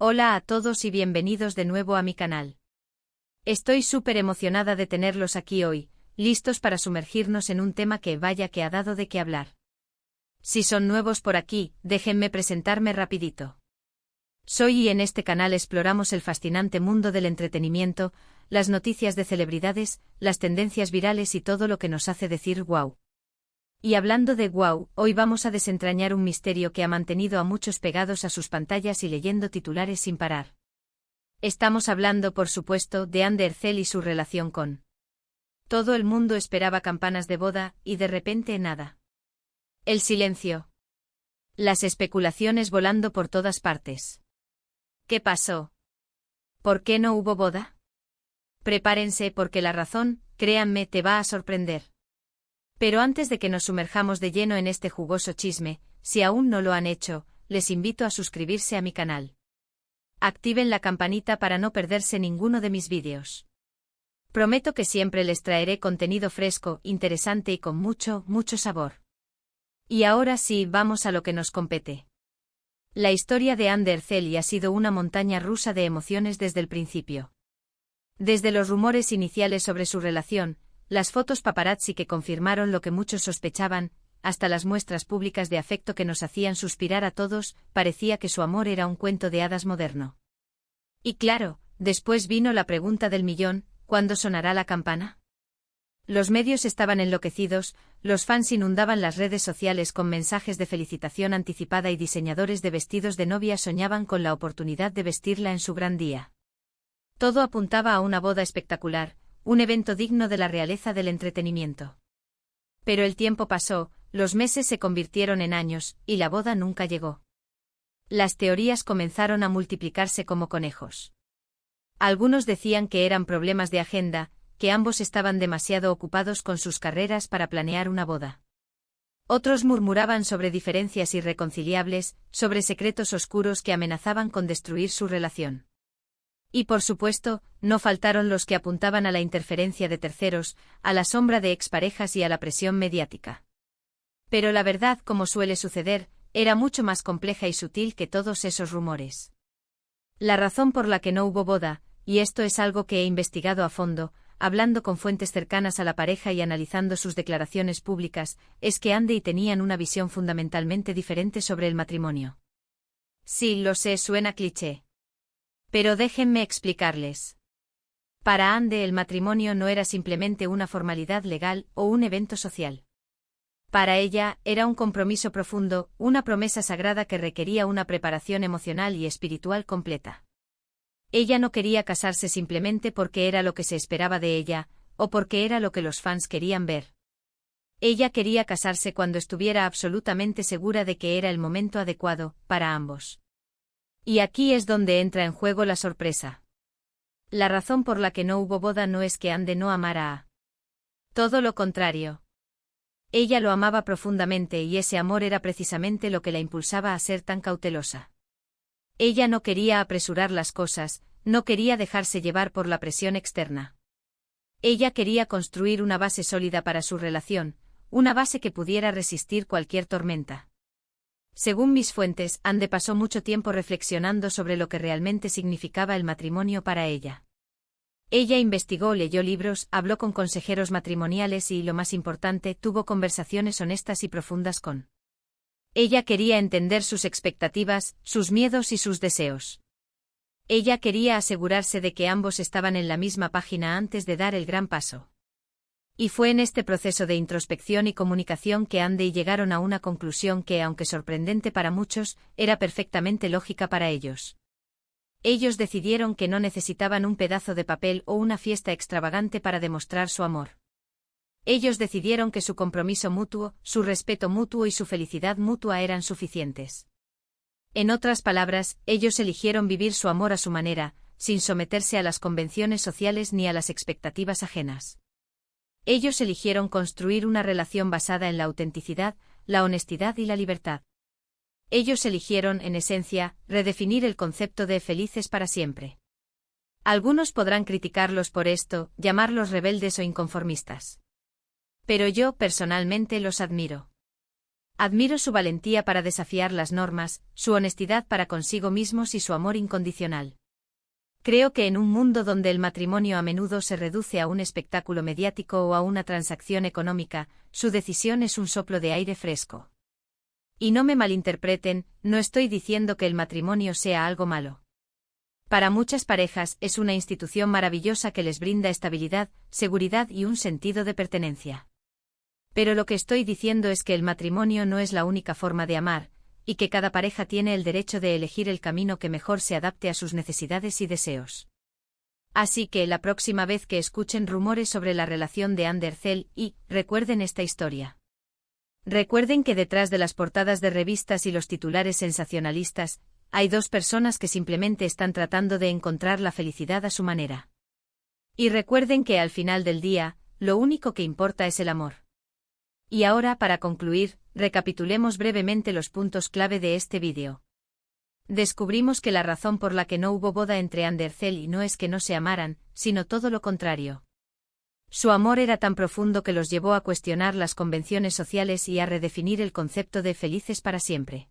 Hola a todos y bienvenidos de nuevo a mi canal. Estoy súper emocionada de tenerlos aquí hoy, listos para sumergirnos en un tema que vaya que ha dado de qué hablar. Si son nuevos por aquí, déjenme presentarme rapidito. Soy y en este canal exploramos el fascinante mundo del entretenimiento, las noticias de celebridades, las tendencias virales y todo lo que nos hace decir wow. Y hablando de wow, hoy vamos a desentrañar un misterio que ha mantenido a muchos pegados a sus pantallas y leyendo titulares sin parar. Estamos hablando, por supuesto, de Anne Ercel y su relación con. Todo el mundo esperaba campanas de boda, y de repente nada. El silencio. Las especulaciones volando por todas partes. ¿Qué pasó? ¿Por qué no hubo boda? Prepárense porque la razón, créanme, te va a sorprender. Pero antes de que nos sumerjamos de lleno en este jugoso chisme, si aún no lo han hecho, les invito a suscribirse a mi canal. Activen la campanita para no perderse ninguno de mis vídeos. Prometo que siempre les traeré contenido fresco, interesante y con mucho sabor. Y ahora sí, vamos a lo que nos compete. La historia de Anne Ercel ha sido una montaña rusa de emociones desde el principio. Desde los rumores iniciales sobre su relación, las fotos paparazzi que confirmaron lo que muchos sospechaban, hasta las muestras públicas de afecto que nos hacían suspirar a todos, parecía que su amor era un cuento de hadas moderno. Y claro, después vino la pregunta del millón, ¿cuándo sonará la campana? Los medios estaban enloquecidos, los fans inundaban las redes sociales con mensajes de felicitación anticipada y diseñadores de vestidos de novia soñaban con la oportunidad de vestirla en su gran día. Todo apuntaba a una boda espectacular, un evento digno de la realeza del entretenimiento. Pero el tiempo pasó, los meses se convirtieron en años, y la boda nunca llegó. Las teorías comenzaron a multiplicarse como conejos. Algunos decían que eran problemas de agenda, que ambos estaban demasiado ocupados con sus carreras para planear una boda. Otros murmuraban sobre diferencias irreconciliables, sobre secretos oscuros que amenazaban con destruir su relación. Y por supuesto, no faltaron los que apuntaban a la interferencia de terceros, a la sombra de exparejas y a la presión mediática. Pero la verdad, como suele suceder, era mucho más compleja y sutil que todos esos rumores. La razón por la que no hubo boda, y esto es algo que he investigado a fondo, hablando con fuentes cercanas a la pareja y analizando sus declaraciones públicas, es que Anne tenían una visión fundamentalmente diferente sobre el matrimonio. Sí, lo sé, suena cliché. Pero déjenme explicarles. Para Anne el matrimonio no era simplemente una formalidad legal o un evento social. Para ella, era un compromiso profundo, una promesa sagrada que requería una preparación emocional y espiritual completa. Ella no quería casarse simplemente porque era lo que se esperaba de ella, o porque era lo que los fans querían ver. Ella quería casarse cuando estuviera absolutamente segura de que era el momento adecuado, para ambos. Y aquí es donde entra en juego la sorpresa. La razón por la que no hubo boda no es que Anne no amara a. Todo lo contrario. Ella lo amaba profundamente y ese amor era precisamente lo que la impulsaba a ser tan cautelosa. Ella no quería apresurar las cosas, no quería dejarse llevar por la presión externa. Ella quería construir una base sólida para su relación, una base que pudiera resistir cualquier tormenta. Según mis fuentes, Anne pasó mucho tiempo reflexionando sobre lo que realmente significaba el matrimonio para ella. Ella investigó, leyó libros, habló con consejeros matrimoniales y, lo más importante, tuvo conversaciones honestas y profundas con. Ella quería entender sus expectativas, sus miedos y sus deseos. Ella quería asegurarse de que ambos estaban en la misma página antes de dar el gran paso. Y fue en este proceso de introspección y comunicación que Anne llegaron a una conclusión que, aunque sorprendente para muchos, era perfectamente lógica para ellos. Ellos decidieron que no necesitaban un pedazo de papel o una fiesta extravagante para demostrar su amor. Ellos decidieron que su compromiso mutuo, su respeto mutuo y su felicidad mutua eran suficientes. En otras palabras, ellos eligieron vivir su amor a su manera, sin someterse a las convenciones sociales ni a las expectativas ajenas. Ellos eligieron construir una relación basada en la autenticidad, la honestidad y la libertad. Ellos eligieron, en esencia, redefinir el concepto de felices para siempre. Algunos podrán criticarlos por esto, llamarlos rebeldes o inconformistas. Pero yo, personalmente, los admiro. Admiro su valentía para desafiar las normas, su honestidad para consigo mismos y su amor incondicional. Creo que en un mundo donde el matrimonio a menudo se reduce a un espectáculo mediático o a una transacción económica, su decisión es un soplo de aire fresco. Y no me malinterpreten, no estoy diciendo que el matrimonio sea algo malo. Para muchas parejas es una institución maravillosa que les brinda estabilidad, seguridad y un sentido de pertenencia. Pero lo que estoy diciendo es que el matrimonio no es la única forma de amar, y que cada pareja tiene el derecho de elegir el camino que mejor se adapte a sus necesidades y deseos. Así que la próxima vez que escuchen rumores sobre la relación de Ander y, recuerden esta historia. Recuerden que detrás de las portadas de revistas y los titulares sensacionalistas, hay dos personas que simplemente están tratando de encontrar la felicidad a su manera. Y recuerden que al final del día, lo único que importa es el amor. Y ahora, para concluir, recapitulemos brevemente los puntos clave de este vídeo. Descubrimos que la razón por la que no hubo boda entre Ander y no es que no se amaran, sino todo lo contrario. Su amor era tan profundo que los llevó a cuestionar las convenciones sociales y a redefinir el concepto de felices para siempre.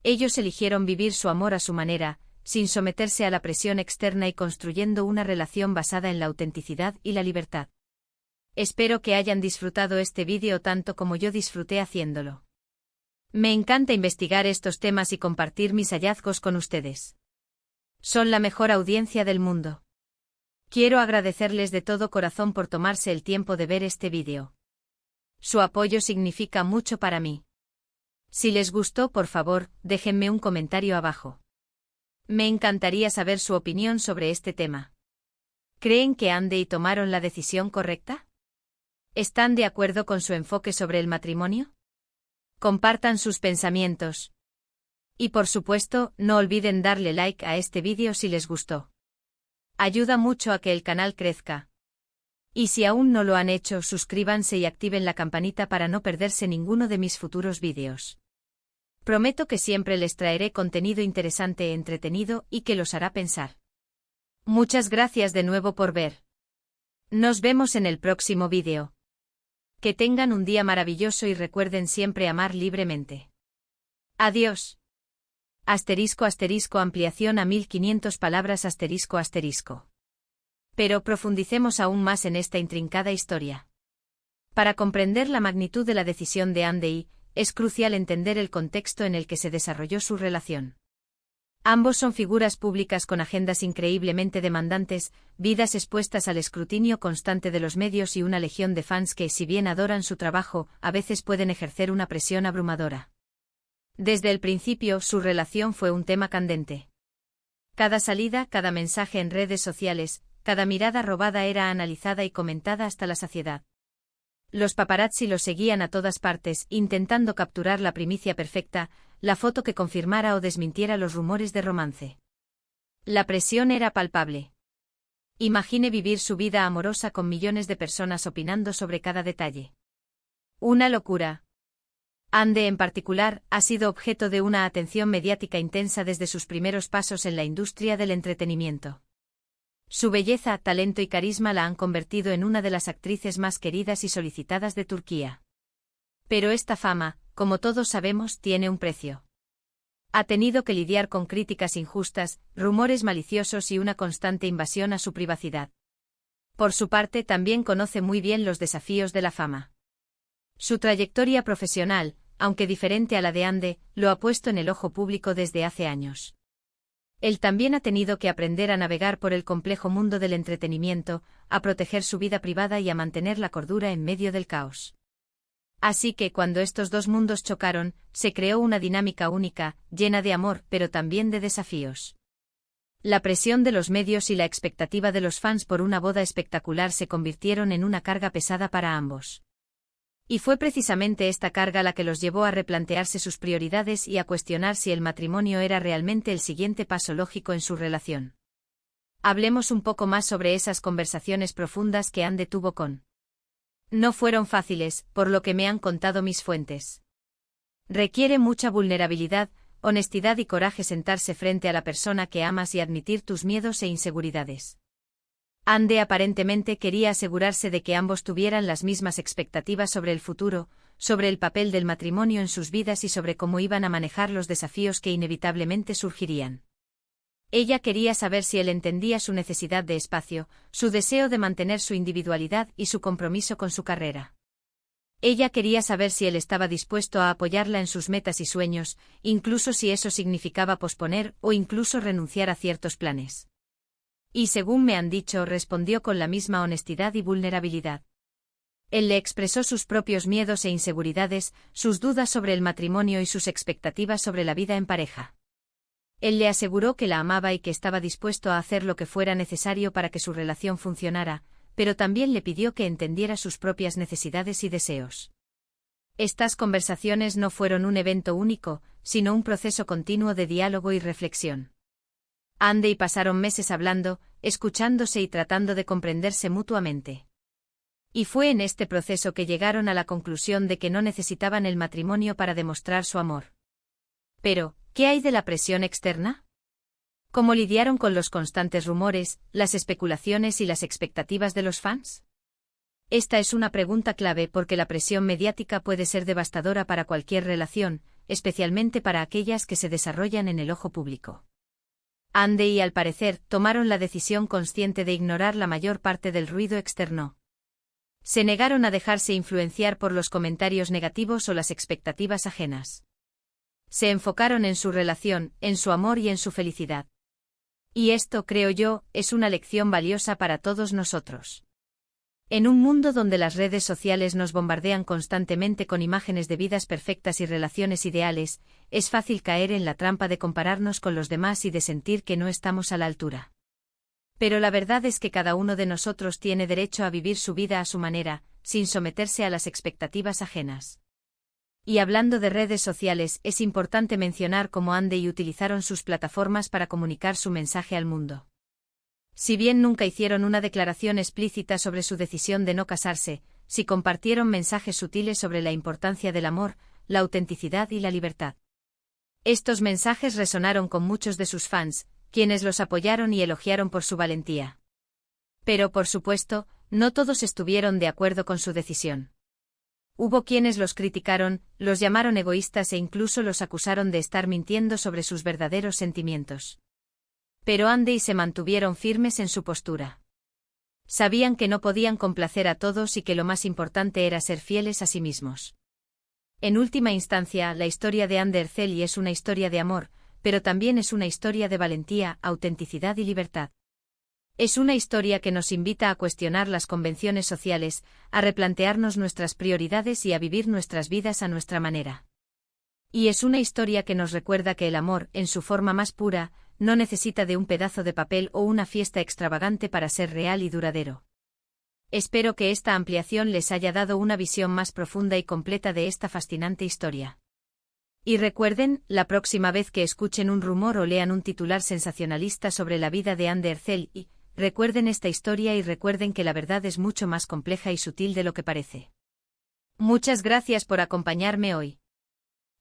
Ellos eligieron vivir su amor a su manera, sin someterse a la presión externa y construyendo una relación basada en la autenticidad y la libertad. Espero que hayan disfrutado este vídeo tanto como yo disfruté haciéndolo. Me encanta investigar estos temas y compartir mis hallazgos con ustedes. Son la mejor audiencia del mundo. Quiero agradecerles de todo corazón por tomarse el tiempo de ver este vídeo. Su apoyo significa mucho para mí. Si les gustó, por favor, déjenme un comentario abajo. Me encantaría saber su opinión sobre este tema. ¿Creen que Andy tomaron la decisión correcta? ¿Están de acuerdo con su enfoque sobre el matrimonio? Compartan sus pensamientos. Y por supuesto, no olviden darle like a este vídeo si les gustó. Ayuda mucho a que el canal crezca. Y si aún no lo han hecho, suscríbanse y activen la campanita para no perderse ninguno de mis futuros vídeos. Prometo que siempre les traeré contenido interesante e entretenido y que los hará pensar. Muchas gracias de nuevo por ver. Nos vemos en el próximo vídeo. Que tengan un día maravilloso y recuerden siempre amar libremente. Adiós. *** ampliación a 1500 palabras ***. Pero profundicemos aún más en esta intrincada historia. Para comprender la magnitud de la decisión de Andy, es crucial entender el contexto en el que se desarrolló su relación. Ambos son figuras públicas con agendas increíblemente demandantes, vidas expuestas al escrutinio constante de los medios y una legión de fans que, si bien adoran su trabajo, a veces pueden ejercer una presión abrumadora. Desde el principio, su relación fue un tema candente. Cada salida, cada mensaje en redes sociales, cada mirada robada era analizada y comentada hasta la saciedad. Los paparazzi los seguían a todas partes, intentando capturar la primicia perfecta, la foto que confirmara o desmintiera los rumores de romance. La presión era palpable. Imagine vivir su vida amorosa con millones de personas opinando sobre cada detalle. Una locura. Andy, en particular, ha sido objeto de una atención mediática intensa desde sus primeros pasos en la industria del entretenimiento. Su belleza, talento y carisma la han convertido en una de las actrices más queridas y solicitadas de Turquía. Pero esta fama, como todos sabemos, tiene un precio. Ha tenido que lidiar con críticas injustas, rumores maliciosos y una constante invasión a su privacidad. Por su parte, también conoce muy bien los desafíos de la fama. Su trayectoria profesional, aunque diferente a la de Andy, lo ha puesto en el ojo público desde hace años. Él también ha tenido que aprender a navegar por el complejo mundo del entretenimiento, a proteger su vida privada y a mantener la cordura en medio del caos. Así que cuando estos dos mundos chocaron, se creó una dinámica única, llena de amor, pero también de desafíos. La presión de los medios y la expectativa de los fans por una boda espectacular se convirtieron en una carga pesada para ambos. Y fue precisamente esta carga la que los llevó a replantearse sus prioridades y a cuestionar si el matrimonio era realmente el siguiente paso lógico en su relación. Hablemos un poco más sobre esas conversaciones profundas que Andy tuvo con. No fueron fáciles, por lo que me han contado mis fuentes. Requiere mucha vulnerabilidad, honestidad y coraje sentarse frente a la persona que amas y admitir tus miedos e inseguridades. Andy aparentemente quería asegurarse de que ambos tuvieran las mismas expectativas sobre el futuro, sobre el papel del matrimonio en sus vidas y sobre cómo iban a manejar los desafíos que inevitablemente surgirían. Ella quería saber si él entendía su necesidad de espacio, su deseo de mantener su individualidad y su compromiso con su carrera. Ella quería saber si él estaba dispuesto a apoyarla en sus metas y sueños, incluso si eso significaba posponer o incluso renunciar a ciertos planes. Y según me han dicho, respondió con la misma honestidad y vulnerabilidad. Él le expresó sus propios miedos e inseguridades, sus dudas sobre el matrimonio y sus expectativas sobre la vida en pareja. Él le aseguró que la amaba y que estaba dispuesto a hacer lo que fuera necesario para que su relación funcionara, pero también le pidió que entendiera sus propias necesidades y deseos. Estas conversaciones no fueron un evento único, sino un proceso continuo de diálogo y reflexión. Andy y pasaron meses hablando, escuchándose y tratando de comprenderse mutuamente. Y fue en este proceso que llegaron a la conclusión de que no necesitaban el matrimonio para demostrar su amor. Pero, ¿qué hay de la presión externa? ¿Cómo lidiaron con los constantes rumores, las especulaciones y las expectativas de los fans? Esta es una pregunta clave porque la presión mediática puede ser devastadora para cualquier relación, especialmente para aquellas que se desarrollan en el ojo público. Andy, al parecer, tomaron la decisión consciente de ignorar la mayor parte del ruido externo. Se negaron a dejarse influenciar por los comentarios negativos o las expectativas ajenas. Se enfocaron en su relación, en su amor y en su felicidad. Y esto, creo yo, es una lección valiosa para todos nosotros. En un mundo donde las redes sociales nos bombardean constantemente con imágenes de vidas perfectas y relaciones ideales, es fácil caer en la trampa de compararnos con los demás y de sentir que no estamos a la altura. Pero la verdad es que cada uno de nosotros tiene derecho a vivir su vida a su manera, sin someterse a las expectativas ajenas. Y hablando de redes sociales, es importante mencionar cómo Andy utilizaron sus plataformas para comunicar su mensaje al mundo. Si bien nunca hicieron una declaración explícita sobre su decisión de no casarse, sí compartieron mensajes sutiles sobre la importancia del amor, la autenticidad y la libertad. Estos mensajes resonaron con muchos de sus fans, quienes los apoyaron y elogiaron por su valentía. Pero, por supuesto, no todos estuvieron de acuerdo con su decisión. Hubo quienes los criticaron, los llamaron egoístas e incluso los acusaron de estar mintiendo sobre sus verdaderos sentimientos. Pero Andy se mantuvieron firmes en su postura. Sabían que no podían complacer a todos y que lo más importante era ser fieles a sí mismos. En última instancia, la historia de Ander Celly es una historia de amor, pero también es una historia de valentía, autenticidad y libertad. Es una historia que nos invita a cuestionar las convenciones sociales, a replantearnos nuestras prioridades y a vivir nuestras vidas a nuestra manera. Y es una historia que nos recuerda que el amor, en su forma más pura, no necesita de un pedazo de papel o una fiesta extravagante para ser real y duradero. Espero que esta ampliación les haya dado una visión más profunda y completa de esta fascinante historia. Y recuerden, la próxima vez que escuchen un rumor o lean un titular sensacionalista sobre la vida de Ander Celly, recuerden esta historia y recuerden que la verdad es mucho más compleja y sutil de lo que parece. Muchas gracias por acompañarme hoy.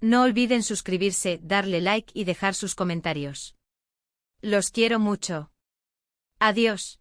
No olviden suscribirse, darle like y dejar sus comentarios. Los quiero mucho. Adiós.